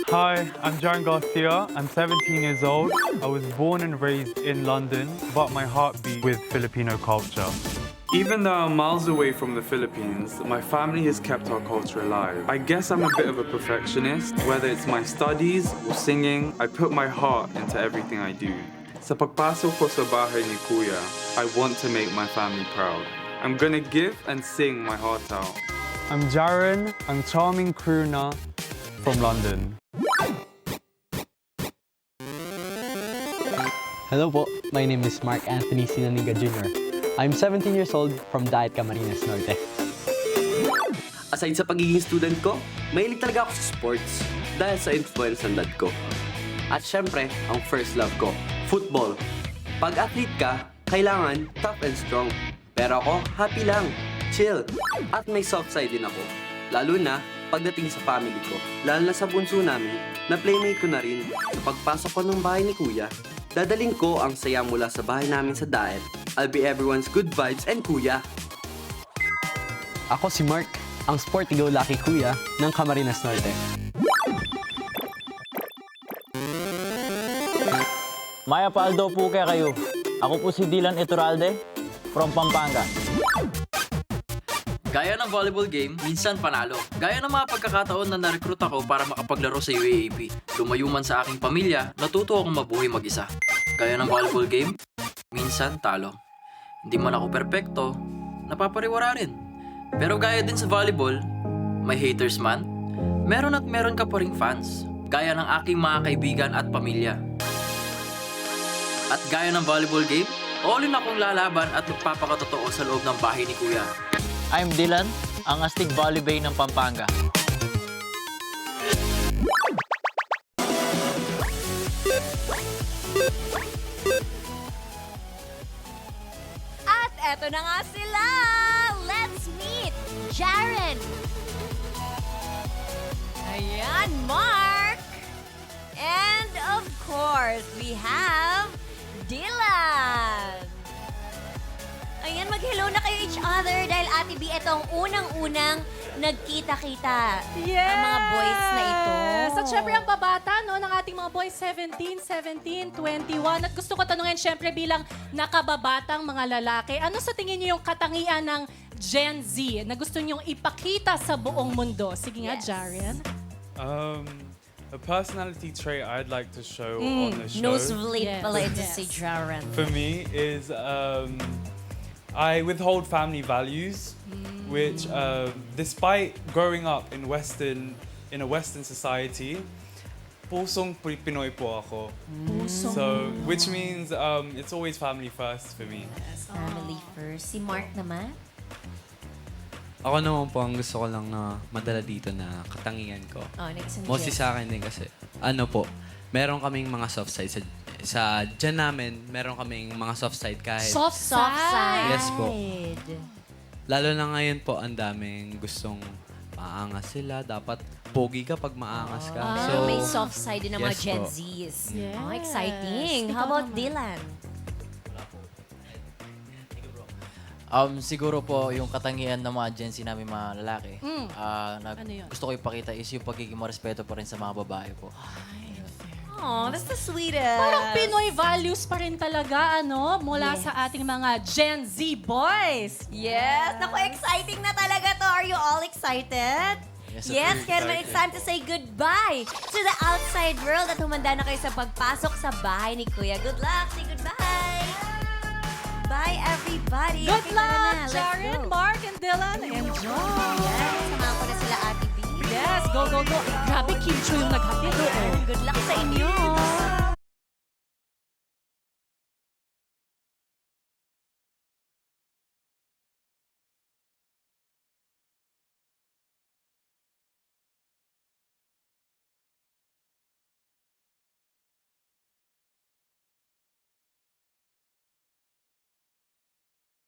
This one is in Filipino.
Hi, I'm Jaron Garcia. I'm 17 years old. I was born and raised in London, but my heart beats with Filipino culture. Even though I'm miles away from the Philippines, my family has kept our culture alive. I guess I'm a bit of a perfectionist. Whether it's my studies or singing, I put my heart into everything I do. Sa pagpasok ko sa bahay ni Kuya, I want to make my family proud. I'm gonna give and sing my heart out. I'm Jaron, ang charming crooner from London. Hello po, my name is Mark Anthony Sinaniga Jr. I'm 17 years old from Diet Camarines Norte. Aside sa pagiging student ko, mahilig talaga ako sa sports dahil sa influence ng dad ko. At syempre, ang first love ko, football. Pag athlete ka, kailangan tough and strong. Pero ako, happy lang, chill. At may soft side din ako. Lalo na pagdating sa family ko. Lalo na sa bunso namin, na playmate ko na rin. Sa pagpasok ko ng bahay ni Kuya, dadaling ko ang saya mula sa bahay namin sa Daet. I'll be everyone's good vibes and Kuya. Ako si Mark, ang sporty-go-lucky kuya ng Camarines Norte. Maya Paldo po kaya kayo. Ako po si Dylan Iturralde from Pampanga. Gaya ng volleyball game, minsan panalo. Gaya ng mga pagkakataon na na-recruit ako para makapaglaro sa UAAP. Lumayo man sa aking pamilya, natuto akong mabuhay mag-isa. Gaya ng volleyball game, minsan talo. Hindi man ako perpekto, napapariwara rin. Pero gaya din sa volleyball, may haters man, meron at meron ka pa ring fans. Gaya ng aking mga kaibigan at pamilya. At gaya ng volleyball game, all in akong lalaban at magpapakatotoo sa loob ng bahay ni Kuya. I'm Dylan, ang astig volleyball ng Pampanga. At eto na nga sila! Let's meet Jaron! Ayan, Mark! And of course, we have Dylan! Ayan, mag-hello na kayo each other dahil Ate B, ito ang unang-unang nagkita-kita ang mga boys na ito. At syempre ang babata no, ng ating mga boys, 17, 21. At gusto ko tanungin syempre bilang nakababatang mga lalaki, ano sa tingin niyo yung katangian ng Gen Z na gusto niyong ipakita sa buong mundo? Sige nga, Yes. Jaren. A personality trait I'd like to show on the show Nosebleed Yes. pala ito Yes. si Jaron. for me is I withhold family values, which despite growing up in a Western society, pusong Pinoy po ako. So, which means it's always family first for me. Family first. Si Mark naman? Ako naman po, ang gusto ko lang na madala dito na katangian ko. Oh, next Mostly sa akin din kasi, ano po, meron kaming mga soft side sa dyan namin, meron kaming mga soft side kahit. Soft side. Yes po. Lalo na ngayon po, ang daming gustong maangas sila. Dapat pogi ka pag maangas ka. Pero may soft side din ng mga yes Gen po. Zs. Yes. Oh, exciting. Ikaw How about naman. Dylan? Siguro po yung katangian ng mga Gen Z namin mga lalaki. Ano yun? Gusto ko ipakita is yung pagiging marespeto pa rin sa mga babae po. Oh, that's the sweetest. Parang Pinoy values pa rin talaga, ano, mula Yes. sa ating mga Gen Z boys. Yes. Naku, exciting na talaga to. Are you all excited? Yes, Yes, super kaya naman it's time to say goodbye to the outside world at humanda na kayo sa pagpasok sa bahay ni Kuya. Good luck. Say goodbye. Bye, everybody. Good Okay, tara na. luck, Let's Jaren, go. Mark, and Dylan. Enjoy. Yes, samahan ko na sila, Ate B. Yes, go, go, go. Grabe, Kim Chu yung naghatid. Good luck sa inyo.